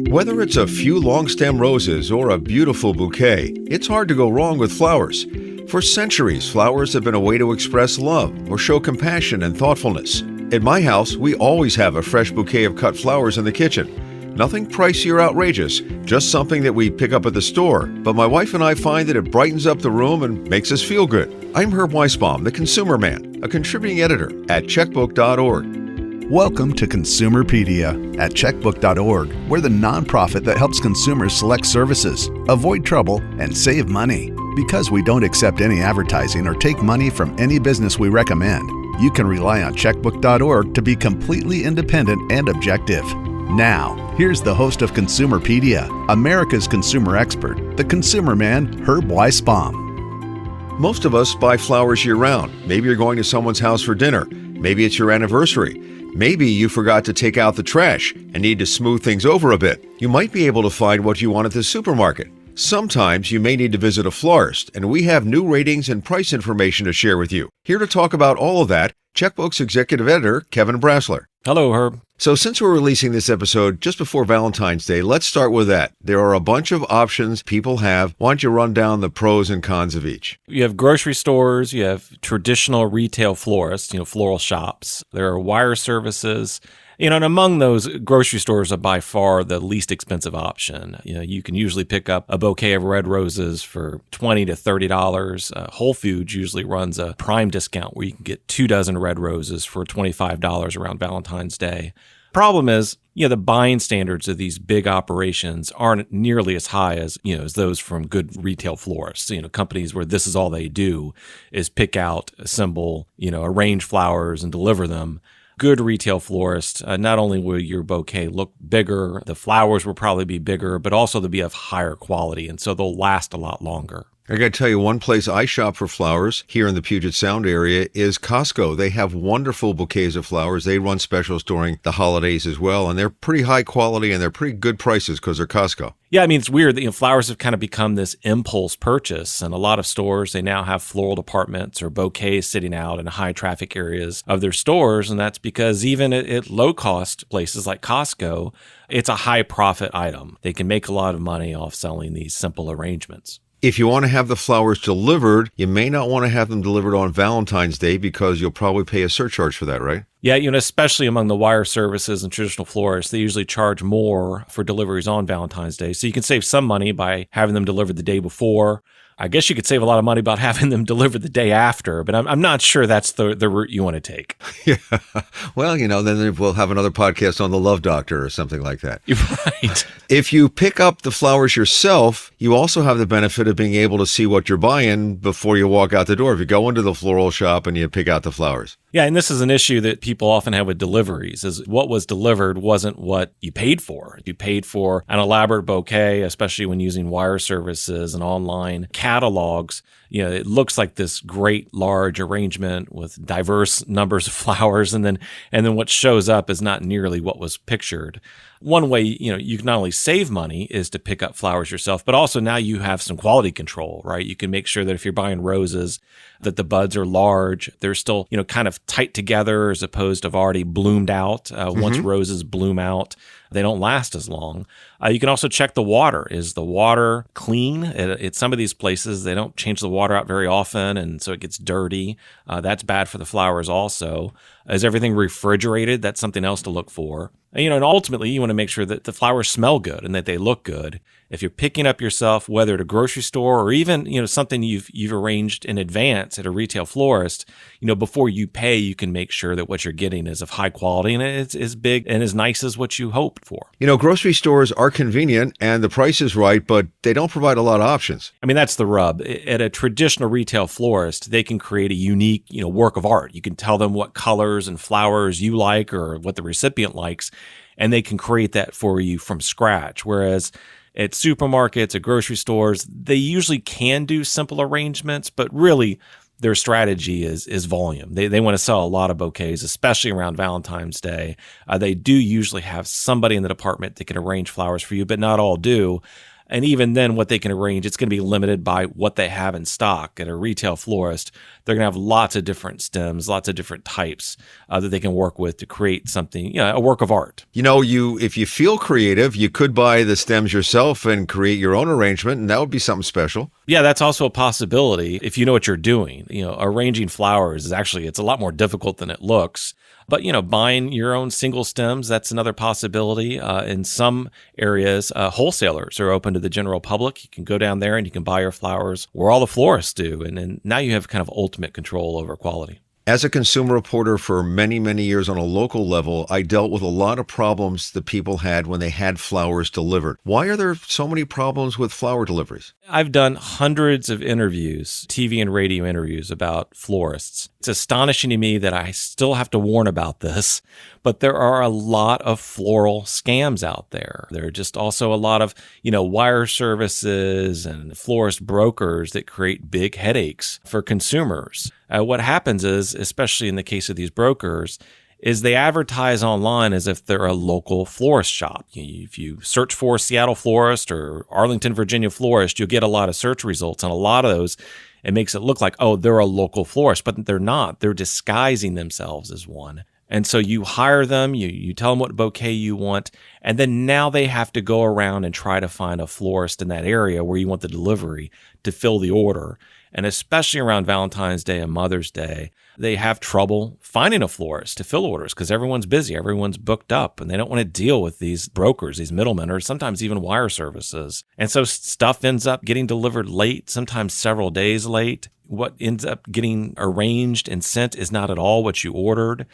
Whether it's a few long-stem roses or a beautiful bouquet, it's hard to go wrong with flowers. For centuries, flowers have been a way to express love or show compassion and thoughtfulness. At my house, we always have a fresh bouquet of cut flowers in the kitchen. Nothing pricey or outrageous, just something that we pick up at the store. But my wife and I find that it brightens up the room and makes us feel good. I'm Herb Weisbaum, the Consumer Man, a contributing editor at checkbook.org. Welcome to Consumerpedia at checkbook.org. We're the nonprofit that helps consumers select services, avoid trouble, and save money. Because we don't accept any advertising or take money from any business we recommend, you can rely on checkbook.org to be completely independent and objective. Now, here's the host of Consumerpedia, America's consumer expert, the consumer man, Herb Weisbaum. Most of us buy flowers year-round. Maybe you're going to someone's house for dinner. Maybe it's your anniversary. Maybe you forgot to take out the trash and need to smooth things over a bit. You might be able to find what you want at the supermarket. Sometimes you may need to visit a florist, and we have new ratings and price information to share with you. Here to talk about all of that, Checkbook's executive editor, Kevin Brassler. Hello, Herb. So since we're releasing this episode just before Valentine's Day, let's start with that. There are a bunch of options people have. Why don't you run down the pros and cons of each? You have grocery stores, you have traditional retail florists, floral shops. There are wire services. And among those, grocery stores are by far the least expensive option. You can usually pick up a bouquet of red roses for $20 to $30. Whole Foods usually runs a prime discount where you can get 2 dozen red roses for $25 around Valentine's Day. Problem is, the buying standards of these big operations aren't nearly as high as those from good retail florists. Companies where this is all they do is pick out, assemble, arrange flowers and deliver them. Good retail florist, not only will your bouquet look bigger, the flowers will probably be bigger, but also they'll be of higher quality, and so they'll last a lot longer. I got to tell you, one place I shop for flowers here in the Puget Sound area is Costco. They have wonderful bouquets of flowers. They run specials during the holidays as well, and they're pretty high quality and they're pretty good prices because they're Costco. Yeah, it's weird that flowers have kind of become this impulse purchase, and a lot of stores, they now have floral departments or bouquets sitting out in high traffic areas of their stores, and that's because even at low-cost places like Costco, it's a high-profit item. They can make a lot of money off selling these simple arrangements. If you want to have the flowers delivered, you may not want to have them delivered on Valentine's Day because you'll probably pay a surcharge for that, right? Yeah, especially among the wire services and traditional florists, they usually charge more for deliveries on Valentine's Day. So you can save some money by having them delivered the day before. I guess you could save a lot of money about having them delivered the day after, but I'm not sure that's the route you want to take. Yeah. Well, then we'll have another podcast on the Love Doctor or something like that. Right. If you pick up the flowers yourself, you also have the benefit of being able to see what you're buying before you walk out the door. If you go into the floral shop and you pick out the flowers. Yeah, and this is an issue that people often have with deliveries, is what was delivered wasn't what you paid for. You paid for an elaborate bouquet, especially when using wire services and online catalogs. It looks like this great large arrangement with diverse numbers of flowers, and then what shows up is not nearly what was pictured. One way, you can not only save money is to pick up flowers yourself, but also now you have some quality control, right? You can make sure that if you're buying roses, that the buds are large. They're still, kind of tight together as opposed to have already bloomed out. Once roses bloom out, they don't last as long. You can also check the water. Is the water clean? At some of these places, they don't change the water out very often, and so it gets dirty. That's bad for the flowers also. Is everything refrigerated? That's something else to look for. And ultimately, you want to make sure that the flowers smell good and that they look good. If you're picking up yourself, whether at a grocery store or even, something you've arranged in advance at a retail florist, before you pay, you can make sure that what you're getting is of high quality and it's as big and as nice as what you hoped for. Grocery stores are convenient and the price is right, but they don't provide a lot of options. That's the rub. At a traditional retail florist, they can create a unique, work of art. You can tell them what colors and flowers you like or what the recipient likes, and they can create that for you from scratch. Whereas at supermarkets, at grocery stores, they usually can do simple arrangements, but really their strategy is volume. They want to sell a lot of bouquets, especially around Valentine's Day. They do usually have somebody in the department that can arrange flowers for you, but not all do. And even then, what they can arrange, it's going to be limited by what they have in stock. At a retail florist, they're going to have lots of different stems, lots of different types that they can work with to create something, a work of art. If you feel creative, you could buy the stems yourself and create your own arrangement, and that would be something special. Yeah, that's also a possibility if you know what you're doing. Arranging flowers it's a lot more difficult than it looks. But, buying your own single stems, that's another possibility. In some areas, wholesalers are open to the general public. You can go down there and you can buy your flowers where all the florists do. And then now you have kind of ultimate control over quality. As a consumer reporter for many, many years on a local level, I dealt with a lot of problems that people had when they had flowers delivered. Why are there so many problems with flower deliveries? I've done hundreds of interviews, TV and radio interviews about florists. It's astonishing to me that I still have to warn about this, but there are a lot of floral scams out there. There are just also a lot of, wire services and florist brokers that create big headaches for consumers. What happens is, especially in the case of these brokers, is they advertise online as if they're a local florist shop. If you search for Seattle florist or Arlington, Virginia florist, you'll get a lot of search results. And a lot of those, it makes it look like, oh, they're a local florist, but they're not. They're disguising themselves as one. And so you hire them, you tell them what bouquet you want, and then now they have to go around and try to find a florist in that area where you want the delivery to fill the order. And especially around Valentine's Day and Mother's Day, they have trouble finding a florist to fill orders because everyone's busy, everyone's booked up, and they don't want to deal with these brokers, these middlemen, or sometimes even wire services. And so stuff ends up getting delivered late, sometimes several days late. What ends up getting arranged and sent is not at all what you ordered.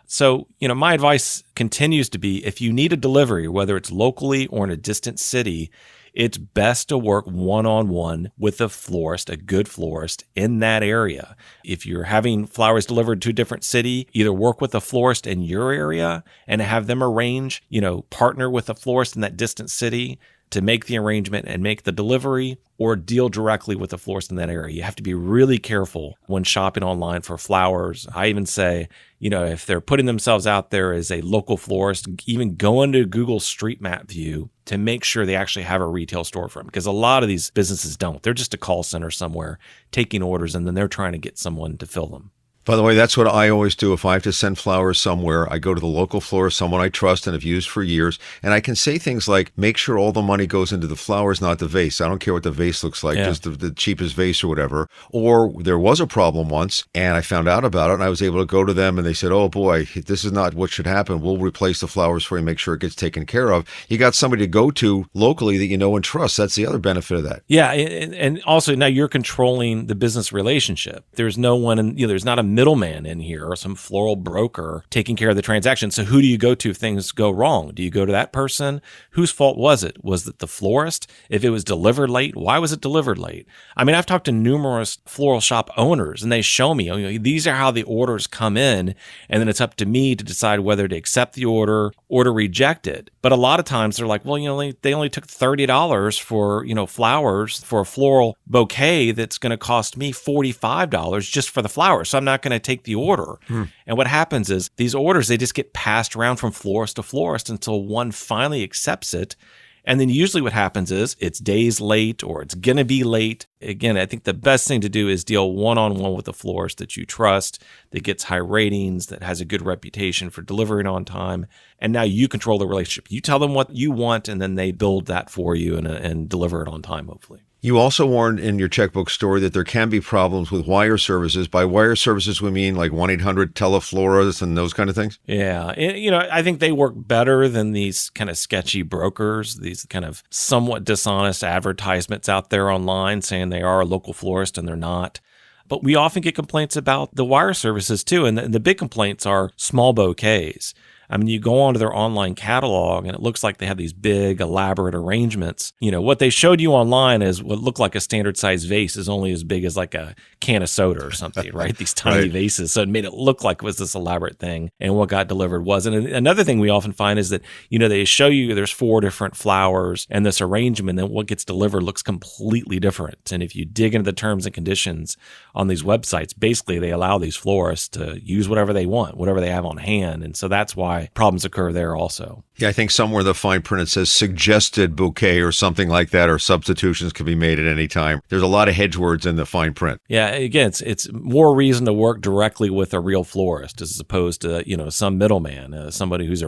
So, my advice continues to be if you need a delivery, whether it's locally or in a distant city, it's best to work one-on-one with a florist, a good florist in that area. If you're having flowers delivered to a different city, either work with a florist in your area and have them arrange, partner with a florist in that distant city to make the arrangement and make the delivery, or deal directly with the florist in that area. You have to be really careful when shopping online for flowers. I even say, if they're putting themselves out there as a local florist, even go into Google Street Map view to make sure they actually have a retail storefront, because a lot of these businesses don't. They're just a call center somewhere taking orders, and then they're trying to get someone to fill them. By the way, that's what I always do. If I have to send flowers somewhere, I go to the local florist, someone I trust and have used for years, and I can say things like, make sure all the money goes into the flowers, not the vase. I don't care what the vase looks like, just the cheapest vase or whatever. Or there was a problem once, and I found out about it, and I was able to go to them, and they said, oh boy, this is not what should happen. We'll replace the flowers for you, make sure it gets taken care of. You got somebody to go to locally that you know and trust. That's the other benefit of that. Yeah, and also now you're controlling the business relationship. There's no one, there's not a middleman in here or some floral broker taking care of the transaction. So who do you go to if things go wrong? Do you go to that person? Whose fault was it? Was it the florist? If it was delivered late, why was it delivered late? I mean, I've talked to numerous floral shop owners, and they show me, these are how the orders come in, and then it's up to me to decide whether to accept the order or to reject it. But a lot of times they're like, well, they only took $30 for, flowers for a floral bouquet that's going to cost me $45 just for the flowers. So I'm not going to take the order. And what happens is these orders, they just get passed around from florist to florist until one finally accepts it. And then usually what happens is it's days late or it's going to be late. Again, I think the best thing to do is deal one-on-one with a florist that you trust, that gets high ratings, that has a good reputation for delivering on time. And now you control the relationship. You tell them what you want, and then they build that for you and deliver it on time, hopefully. You also warned in your checkbook story that there can be problems with wire services. By wire services, we mean like 1-800-TELEFLORIST and those kind of things? Yeah. I think they work better than these kind of sketchy brokers, these kind of somewhat dishonest advertisements out there online saying they are a local florist and they're not. But we often get complaints about the wire services too. And the big complaints are small bouquets. I mean, you go onto their online catalog and it looks like they have these big, elaborate arrangements. What they showed you online is what looked like a standard size vase is only as big as like a can of soda or something, right? These tiny vases. So it made it look like it was this elaborate thing, and what got delivered wasn't. And another thing we often find is that, they show you there's 4 different flowers and this arrangement, and then what gets delivered looks completely different. And if you dig into the terms and conditions on these websites, basically they allow these florists to use whatever they want, whatever they have on hand. And so that's why why problems occur there also. Yeah, I think somewhere in the fine print it says suggested bouquet or something like that, or substitutions can be made at any time. There's a lot of hedge words in the fine print. Yeah, again, it's more reason to work directly with a real florist as opposed to, some middleman, somebody who's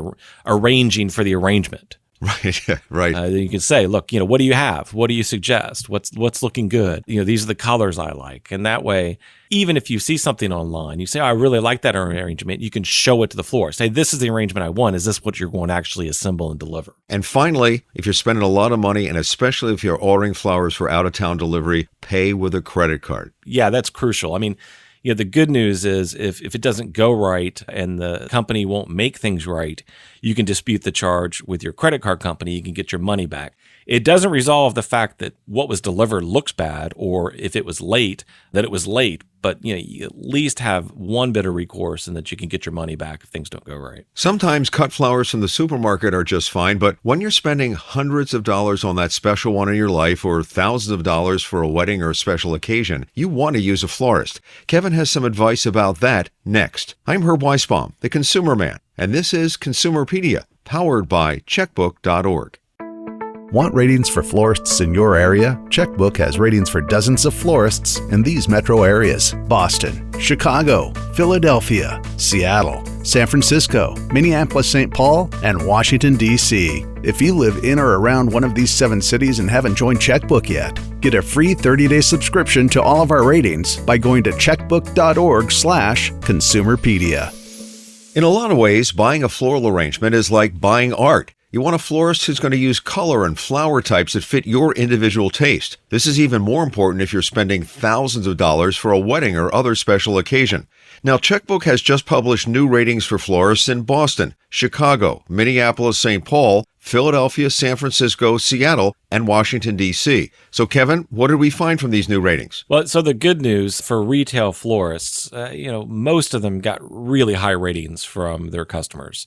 arranging for the arrangement. Right, yeah, right. You can say, look, what do you have? What do you suggest? What's looking good? These are the colors I like. And that way, even if you see something online, you say, I really like that arrangement. You can show it to the florist. Say, this is the arrangement I want. Is this what you're going to actually assemble and deliver? And finally, if you're spending a lot of money, and especially if you're ordering flowers for out-of-town delivery, pay with a credit card. Yeah, that's crucial. I mean, the good news is if it doesn't go right and the company won't make things right, you can dispute the charge with your credit card company. You can get your money back. It doesn't resolve the fact that what was delivered looks bad, or if it was late, that it was late. But you at least have one bit of recourse and that you can get your money back if things don't go right. Sometimes cut flowers from the supermarket are just fine, but when you're spending hundreds of dollars on that special one in your life or thousands of dollars for a wedding or a special occasion, you want to use a florist. Kevin has some advice about that next. I'm Herb Weisbaum, the Consumer Man, and this is Consumerpedia, powered by checkbook.org. Want ratings for florists in your area? Checkbook has ratings for dozens of florists in these metro areas: Boston, Chicago, Philadelphia, Seattle, San Francisco, Minneapolis-St. Paul, and Washington, D.C. If you live in or around one of these 7 cities and haven't joined Checkbook yet, get a free 30-day subscription to all of our ratings by going to checkbook.org/Consumerpedia. In a lot of ways, buying a floral arrangement is like buying art. You want a florist who's going to use color and flower types that fit your individual taste. This is even more important if you're spending thousands of dollars for a wedding or other special occasion. Now, Checkbook has just published new ratings for florists in Boston, Chicago, Minneapolis-St. Paul, Philadelphia, San Francisco, Seattle, and Washington, D.C. So, Kevin, what did we find from these new ratings? Well, so the good news for retail florists, most of them got really high ratings from their customers.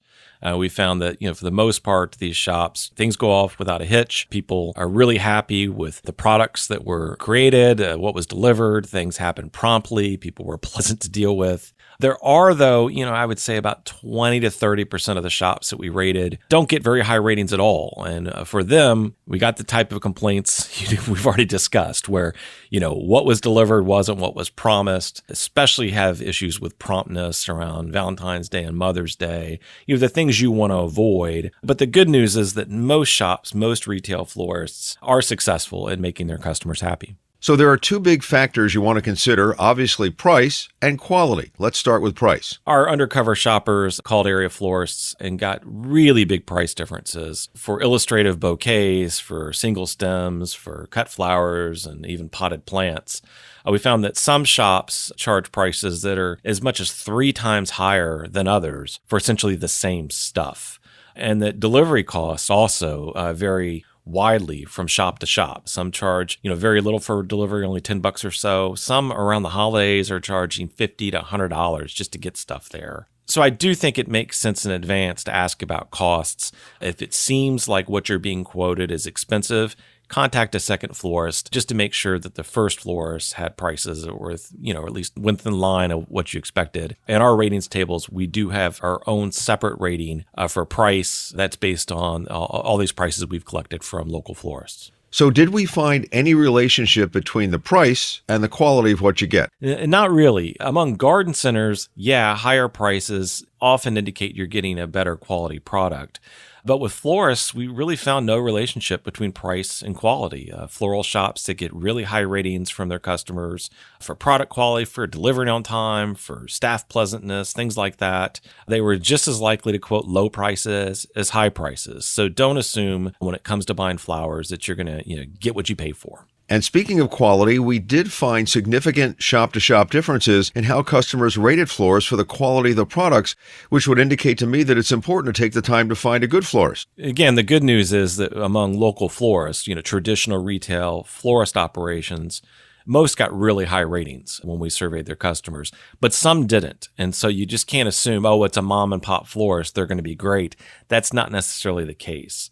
We found that, for the most part, these shops, things go off without a hitch. People are really happy with the products that were created, what was delivered. Things happened promptly. People were pleasant to deal with. There are, though, I would say about 20 to 30% of the shops that we rated don't get very high ratings at all. And for them, we got the type of complaints we've already discussed where, what was delivered wasn't what was promised, especially have issues with promptness around Valentine's Day and Mother's Day, the things you want to avoid. But the good news is that most shops, most retail florists are successful in making their customers happy. So there are 2 big factors you want to consider, obviously price and quality. Let's start with price. Our undercover shoppers called area florists and got really big price differences for illustrative bouquets, for single stems, for cut flowers, and even potted plants. We found that some shops charge prices that are as much as 3 times higher than others for essentially the same stuff. And that delivery costs also vary widely from shop to shop. Some charge, very little for delivery, only $10 or so. Some around the holidays are charging $50 to $100 just to get stuff there. So I do think it makes sense in advance to ask about costs. If it seems like what you're being quoted is expensive, contact a second florist just to make sure that the first florist had prices that were, at least within line of what you expected. In our ratings tables, we do have our own separate rating for price that's based on all these prices we've collected from local florists. So did we find any relationship between the price and the quality of what you get? Not really. Among garden centers, higher prices often indicate you're getting a better quality product. But with florists, we really found no relationship between price and quality. Floral shops that get really high ratings from their customers for product quality, for delivering on time, for staff pleasantness, things like that. They were just as likely to quote low prices as high prices. So don't assume when it comes to buying flowers that you're going to get what you pay for. And speaking of quality, we did find significant shop-to-shop differences in how customers rated florists for the quality of the products, which would indicate to me that it's important to take the time to find a good florist. Again, the good news is that among local florists, traditional retail florist operations, most got really high ratings when we surveyed their customers, but some didn't. And so you just can't assume, it's a mom and pop florist, they're going to be great. That's not necessarily the case.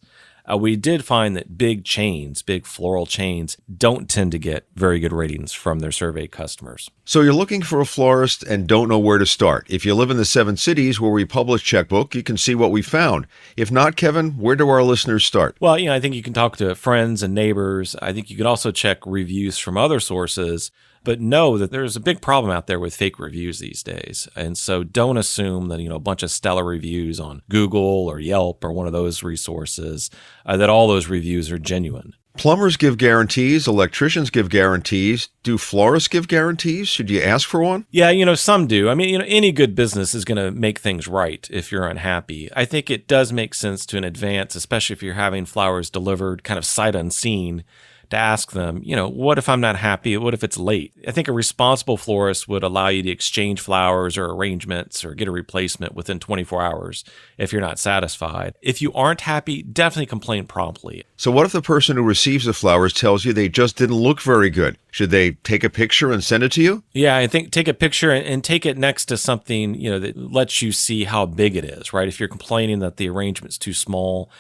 We did find that big chains, big floral chains, don't tend to get very good ratings from their survey customers. So you're looking for a florist and don't know where to start. If you live in the 7 cities where we publish Checkbook, you can see what we found. If not, Kevin, where do our listeners start? Well, I think you can talk to friends and neighbors. I think you can also check reviews from other sources, but know that there's a big problem out there with fake reviews these days. And so don't assume that, a bunch of stellar reviews on Google or Yelp or one of those resources, that all those reviews are genuine. Plumbers give guarantees. Electricians give guarantees. Do florists give guarantees? Should you ask for one? Yeah, some do. I mean, any good business is going to make things right if you're unhappy. I think it does make sense to in advance, especially if you're having flowers delivered kind of sight unseen, to ask them, what if I'm not happy? What if it's late? I think a responsible florist would allow you to exchange flowers or arrangements or get a replacement within 24 hours if you're not satisfied. If you aren't happy, definitely complain promptly. So what if the person who receives the flowers tells you they just didn't look very good? Should they take a picture and send it to you? Yeah, I think take a picture and take it next to something, that lets you see how big it is, right? If you're complaining that the arrangement's too small,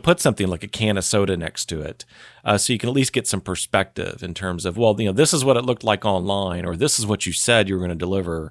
put something like a can of soda next to it. So you can at least get some perspective in terms of, this is what it looked like online, or this is what you said you were going to deliver.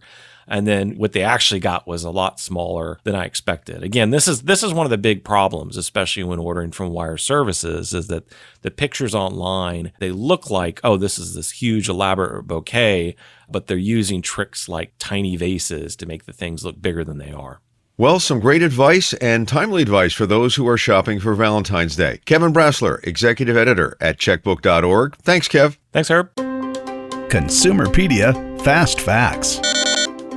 And then what they actually got was a lot smaller than I expected. Again, this is one of the big problems, especially when ordering from wire services, is that the pictures online, they look like, this is this huge elaborate bouquet, but they're using tricks like tiny vases to make the things look bigger than they are. Well, some great advice and timely advice for those who are shopping for Valentine's Day. Kevin Brassler, Executive Editor at checkbook.org. Thanks, Kev. Thanks, Herb. Consumerpedia Fast Facts.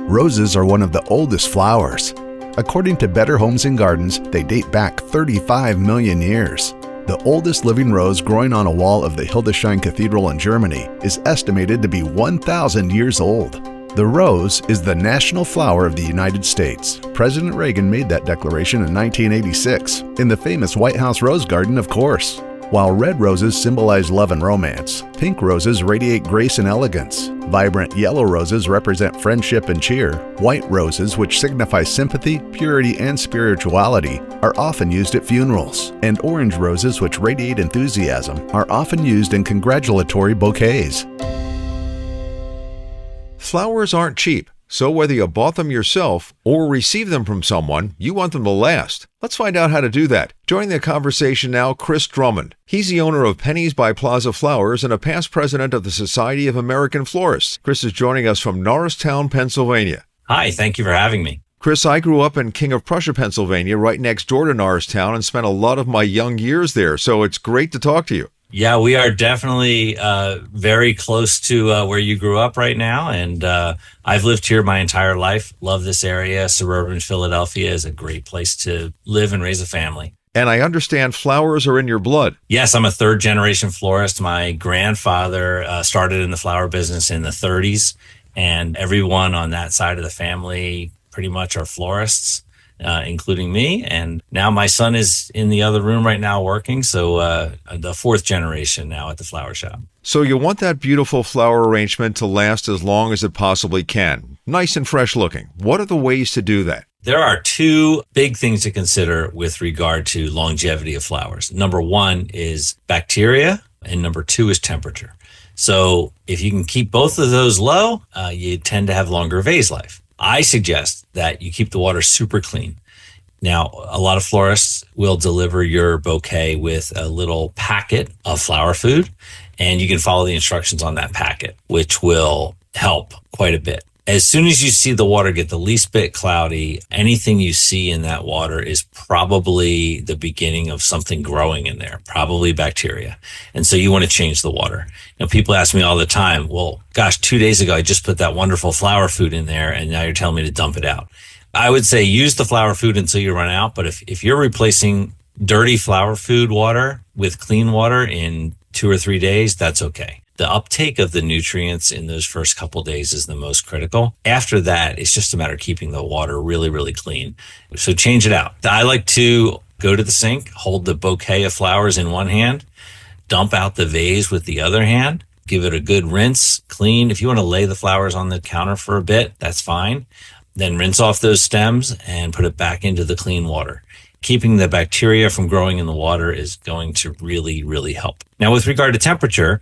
Roses are one of the oldest flowers. According to Better Homes and Gardens, they date back 35 million years. The oldest living rose growing on a wall of the Hildesheim Cathedral in Germany is estimated to be 1,000 years old. The rose is the national flower of the United States. President Reagan made that declaration in 1986, in the famous White House Rose Garden, of course. While red roses symbolize love and romance, pink roses radiate grace and elegance. Vibrant yellow roses represent friendship and cheer. White roses, which signify sympathy, purity, and spirituality, are often used at funerals. And orange roses, which radiate enthusiasm, are often used in congratulatory bouquets. Flowers aren't cheap, so whether you bought them yourself or received them from someone, you want them to last. Let's find out how to do that. Joining the conversation now, Chris Drummond. He's the owner of Pennies by Plaza Flowers and a past president of the Society of American Florists. Chris is joining us from Norristown, Pennsylvania. Hi, thank you for having me. Chris, I grew up in King of Prussia, Pennsylvania, right next door to Norristown, and spent a lot of my young years there, so it's great to talk to you. Yeah, we are definitely very close to where you grew up right now. And I've lived here my entire life. Love this area. Suburban Philadelphia is a great place to live and raise a family. And I understand flowers are in your blood. Yes, I'm a third generation florist. My grandfather started in the flower business in the 30s. And everyone on that side of the family pretty much are florists. Including me. And now my son is in the other room right now working. So the fourth generation now at the flower shop. So you want that beautiful flower arrangement to last as long as it possibly can. Nice and fresh looking. What are the ways to do that? There are two big things to consider with regard to longevity of flowers. Number one is bacteria, and number two is temperature. So if you can keep both of those low, you tend to have longer vase life. I suggest that you keep the water super clean. Now, a lot of florists will deliver your bouquet with a little packet of flower food, and you can follow the instructions on that packet, which will help quite a bit. As soon as you see the water get the least bit cloudy, anything you see in that water is probably the beginning of something growing in there, probably bacteria. And so you want to change the water. People ask me all the time, well, gosh, 2 days ago, I just put that wonderful flower food in there, and now you're telling me to dump it out. I would say use the flower food until you run out. But if you're replacing dirty flower food water with clean water in 2 or 3 days, that's okay. The uptake of the nutrients in those first couple of days is the most critical. After that, it's just a matter of keeping the water really, really clean. So change it out. I like to go to the sink, hold the bouquet of flowers in one hand, dump out the vase with the other hand, give it a good rinse, clean. If you want to lay the flowers on the counter for a bit, that's fine. Then rinse off those stems and put it back into the clean water. keeping the bacteria from growing in the water is going to really, really help. Now, with regard to temperature,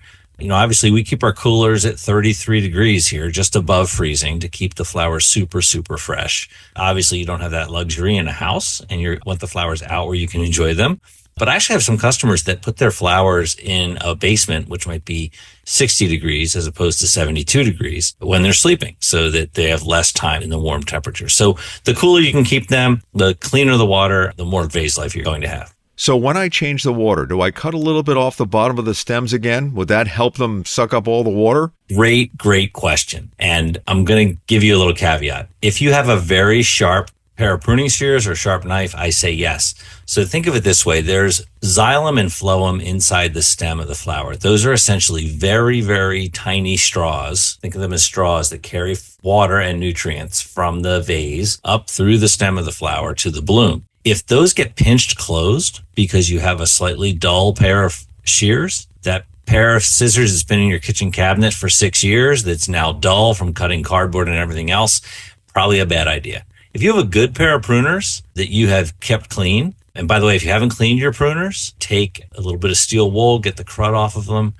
obviously we keep our coolers at 33 degrees here, just above freezing, to keep the flowers super, super fresh. Obviously, you don't have that luxury in a house, and you want the flowers out where you can enjoy them. But I actually have some customers that put their flowers in a basement, which might be 60 degrees as opposed to 72 degrees when they're sleeping, so that they have less time in the warm temperature. So the cooler you can keep them, the cleaner the water, the more vase life you're going to have. So when I change the water, do I cut a little bit off the bottom of the stems again? Would that help them suck up all the water? Great, great question. And I'm going to give you a little caveat. If you have a very sharp pair of pruning shears or sharp knife, I say yes. So think of it this way. There's xylem and phloem inside the stem of the flower. Those are essentially very, very tiny straws. Think of them as straws that carry water and nutrients from the vase up through the stem of the flower to the bloom. If those get pinched closed because you have a slightly dull pair of shears, that pair of scissors that's been in your kitchen cabinet for 6 years that's now dull from cutting cardboard and everything else, probably a bad idea. If you have a good pair of pruners that you have kept clean, and by the way, if you haven't cleaned your pruners, take a little bit of steel wool, get the crud off of them,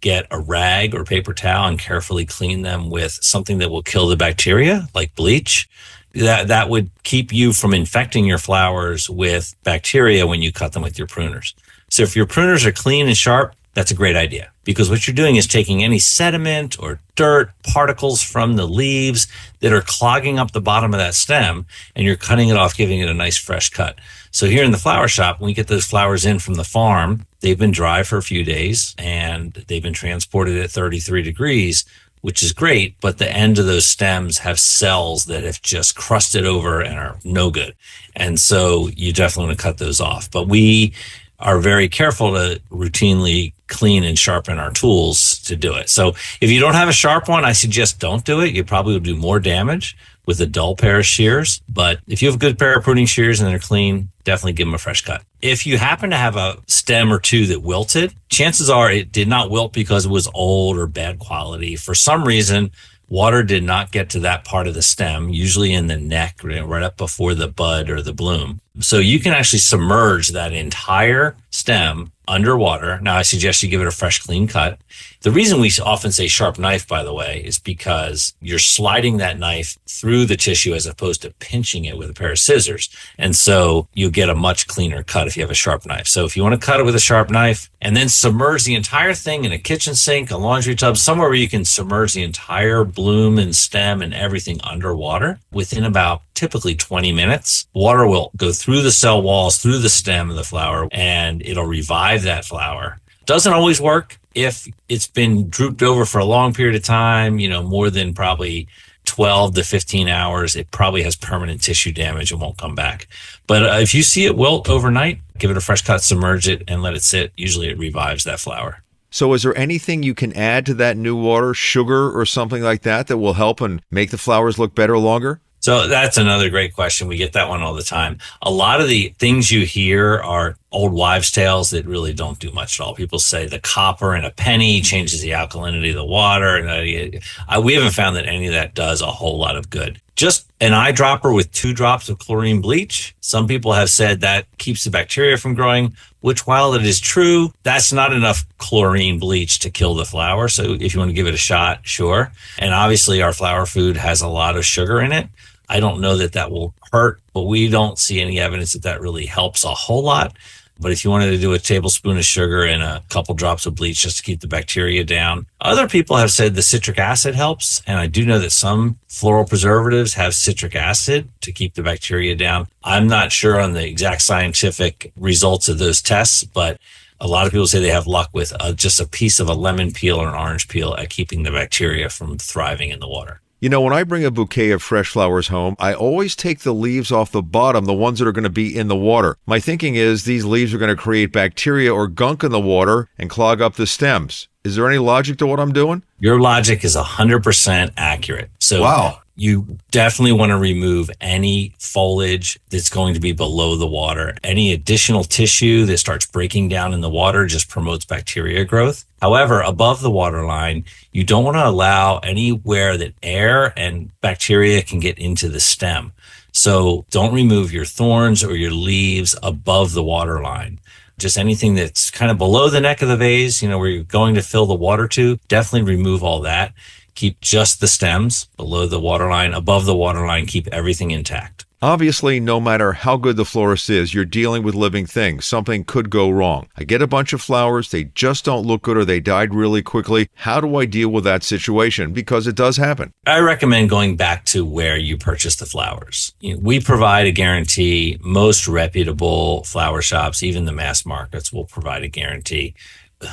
get a rag or paper towel and carefully clean them with something that will kill the bacteria, like bleach. That would keep you from infecting your flowers with bacteria when you cut them with your pruners. So if your pruners are clean and sharp, that's a great idea, because what you're doing is taking any sediment or dirt, particles from the leaves that are clogging up the bottom of that stem, and you're cutting it off, giving it a nice fresh cut. So here in the flower shop, when we get those flowers in from the farm, they've been dry for a few days and they've been transported at 33 degrees, which is great, but the end of those stems have cells that have just crusted over and are no good. And so you definitely want to cut those off. But we are very careful to routinely clean and sharpen our tools to do it. So if you don't have a sharp one, I suggest don't do it. You probably will do more damage with a dull pair of shears. But if you have a good pair of pruning shears and they're clean, definitely give them a fresh cut. If you happen to have a stem or two that wilted, chances are it did not wilt because it was old or bad quality. For some reason, water did not get to that part of the stem, usually in the neck, right up before the bud or the bloom. So you can actually submerge that entire stem underwater. Now, I suggest you give it a fresh, clean cut. The reason we often say sharp knife, by the way, is because you're sliding that knife through the tissue as opposed to pinching it with a pair of scissors. And so you get a much cleaner cut if you have a sharp knife. So if you want to cut it with a sharp knife and then submerge the entire thing in a kitchen sink, a laundry tub, somewhere where you can submerge the entire bloom and stem and everything underwater within about typically 20 minutes, water will go through the cell walls, through the stem of the flower, and it'll revive that flower. Doesn't always work if it's been drooped over for a long period of time, more than probably 12 to 15 hours. It probably has permanent tissue damage and won't come back. But if you see it wilt overnight, give it a fresh cut, submerge it, and let it sit. Usually it revives that flower. So is there anything you can add to that new water, sugar or something like that, that will help and make the flowers look better longer? So that's another great question. We get that one all the time. A lot of the things you hear are old wives' tales that really don't do much at all. People say the copper in a penny changes the alkalinity of the water. And we haven't found that any of that does a whole lot of good. Just an eyedropper with 2 drops of chlorine bleach. Some people have said that keeps the bacteria from growing, which while it is true, that's not enough chlorine bleach to kill the flower. So if you want to give it a shot, sure. And obviously our flower food has a lot of sugar in it. I don't know that that will hurt, but we don't see any evidence that that really helps a whole lot. But if you wanted to do a tablespoon of sugar and a couple drops of bleach just to keep the bacteria down. Other people have said the citric acid helps. And I do know that some floral preservatives have citric acid to keep the bacteria down. I'm not sure on the exact scientific results of those tests, but a lot of people say they have luck with just a piece of a lemon peel or an orange peel at keeping the bacteria from thriving in the water. When I bring a bouquet of fresh flowers home, I always take the leaves off the bottom, the ones that are going to be in the water. My thinking is these leaves are going to create bacteria or gunk in the water and clog up the stems. Is there any logic to what I'm doing? Your logic is 100% accurate. So wow. You definitely want to remove any foliage that's going to be below the water. Any additional tissue that starts breaking down in the water just promotes bacteria growth. However, above the waterline, you don't want to allow anywhere that air and bacteria can get into the stem. So don't remove your thorns or your leaves above the water line. Just anything that's kind of below the neck of the vase, where you're going to fill the water to, definitely remove all that. Keep just the stems below the water line. Above the water line, keep everything intact. Obviously, no matter how good the florist is, you're dealing with living things. Something could go wrong. I get a bunch of flowers, they just don't look good or they died really quickly. How do I deal with that situation? Because it does happen. I recommend going back to where you purchased the flowers. We provide a guarantee. Most reputable flower shops, even the mass markets, will provide a guarantee.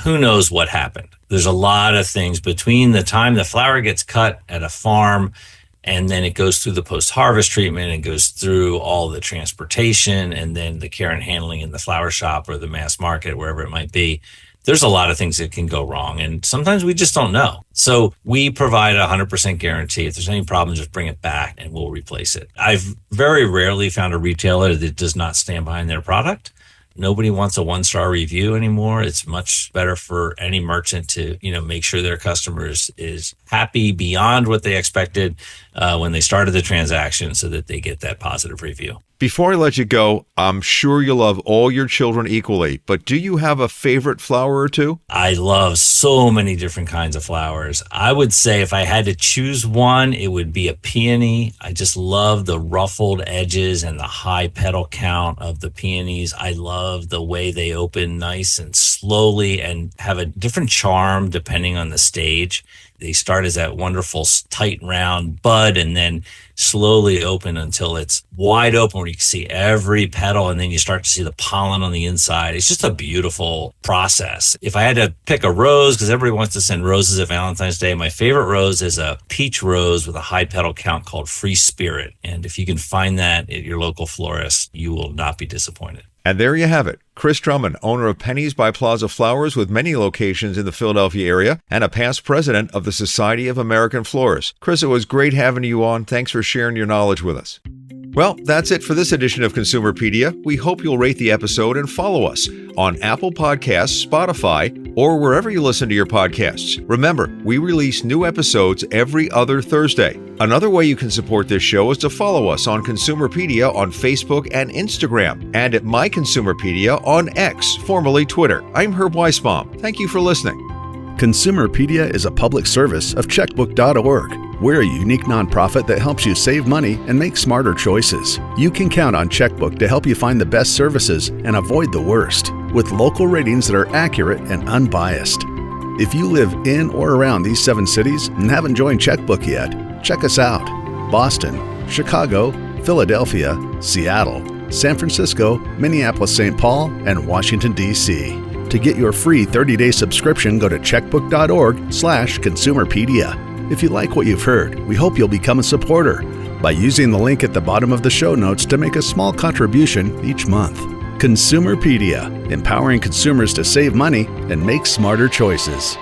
Who knows what happened? There's a lot of things between the time the flower gets cut at a farm and then it goes through the post-harvest treatment and goes through all the transportation and then the care and handling in the flower shop or the mass market, wherever it might be. There's a lot of things that can go wrong, and sometimes we just don't know. So we provide a 100% guarantee. If there's any problem, just bring it back and we'll replace it. I've very rarely found a retailer that does not stand behind their product. Nobody wants a one-star review anymore. It's much better for any merchant to, make sure their customers is happy beyond what they expected when they started the transaction so that they get that positive review. Before I let you go, I'm sure you love all your children equally, but do you have a favorite flower or two? I love so many different kinds of flowers. I would say if I had to choose one, it would be a peony. I just love the ruffled edges and the high petal count of the peonies. I love the way they open nice and slowly and have a different charm depending on the stage. They start as that wonderful tight round bud and then slowly open until it's wide open where you can see every petal and then you start to see the pollen on the inside. It's just a beautiful process. If I had to pick a rose, because everybody wants to send roses at Valentine's Day, my favorite rose is a peach rose with a high petal count called Free Spirit. And if you can find that at your local florist, you will not be disappointed. And there you have it. Chris Drummond, owner of Pennies by Plaza Flowers with many locations in the Philadelphia area and a past president of the Society of American Florists. Chris, it was great having you on. Thanks for sharing your knowledge with us. Well, that's it for this edition of Consumerpedia. We hope you'll rate the episode and follow us on Apple Podcasts, Spotify, or wherever you listen to your podcasts. Remember, we release new episodes every other Thursday. Another way you can support this show is to follow us on Consumerpedia on Facebook and Instagram, and at My Consumerpedia on X, formerly Twitter. I'm Herb Weisbaum. Thank you for listening. Consumerpedia is a public service of checkbook.org. We're a unique nonprofit that helps you save money and make smarter choices. You can count on Checkbook to help you find the best services and avoid the worst, with local ratings that are accurate and unbiased. If you live in or around these 7 cities and haven't joined Checkbook yet, check us out. Boston, Chicago, Philadelphia, Seattle, San Francisco, Minneapolis-St. Paul, and Washington, D.C. To get your free 30-day subscription, go to checkbook.org/consumerpedia. If you like what you've heard, we hope you'll become a supporter by using the link at the bottom of the show notes to make a small contribution each month. Consumerpedia, empowering consumers to save money and make smarter choices.